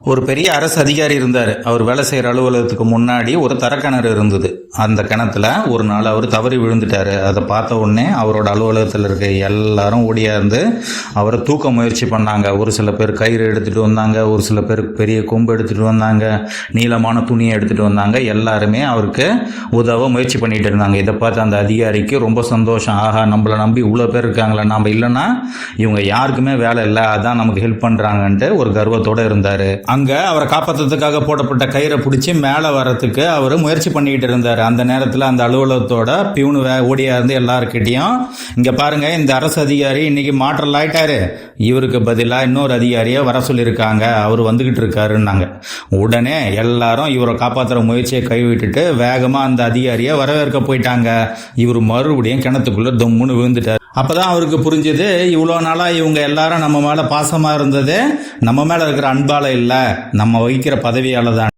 ஒரு பெரிய அரசு அதிகாரி இருந்தார். அவர் வேலை செய்கிற அலுவலகத்துக்கு முன்னாடி ஒரு தரக்கிணறு இருந்தது. அந்த கிணத்துல ஒரு நாள் அவர் தவறி விழுந்துட்டாரு. அதை பார்த்த உடனே அவரோட அலுவலகத்தில் இருக்க எல்லாரும் ஓடியாந்து அவரை தூக்க முயற்சி பண்ணாங்க. ஒரு சில பேர் கயிறு எடுத்துகிட்டு வந்தாங்க, ஒரு சில பேர் பெரிய கொம்பு எடுத்துகிட்டு வந்தாங்க, நீளமான துணியை எடுத்துகிட்டு வந்தாங்க. எல்லாருமே அவருக்கு உதவ முயற்சி பண்ணிட்டு இருந்தாங்க. இதை பார்த்து அந்த அதிகாரிக்கு ரொம்ப சந்தோஷம். ஆஹா, நம்மளை நம்பி இவ்வளோ பேர் இருக்காங்களே, நாம் இல்லைன்னா இவங்க யாருக்குமே வேலை இல்லை, அதான் நமக்கு ஹெல்ப் பண்ணுறாங்கன்ட்டு ஒரு கர்வத்தோடு இருந்தார். அங்கே அவரை காப்பாற்றுறதுக்காக போடப்பட்ட கயிறை பிடிச்சி மேலே வர்றதுக்கு அவர் முயற்சி பண்ணிக்கிட்டு இருந்தார். அந்த நேரத்தில் அந்த அலுவலகத்தோட பியூனு ஓடியா இருந்து எல்லாருக்கிட்டையும், இங்கே பாருங்க, இந்த அரசு அதிகாரி இன்னைக்கு மாற்றல் ஆயிட்டாரு, இவருக்கு பதிலாக இன்னொரு அதிகாரியை வர சொல்லியிருக்காங்க, அவர் வந்துகிட்டு இருக்காருன்னாங்க. உடனே எல்லாரும் இவரை காப்பாற்றுற முயற்சியை கைவிட்டுட்டு வேகமாக அந்த அதிகாரியை வரவேற்க போயிட்டாங்க. இவர் மறுபடியும் கிணத்துக்குள்ள தொம்முன்னு விழுந்துட்டார். அப்பதான் அவருக்கு புரிஞ்சது, இவ்வளோ நாளாக இவங்க எல்லாரும் நம்ம மேலே பாசமாக இருந்தது நம்ம மேலே இருக்கிற அன்பால இல்லை, நம்ம வகிக்கிற பதவியால தான்.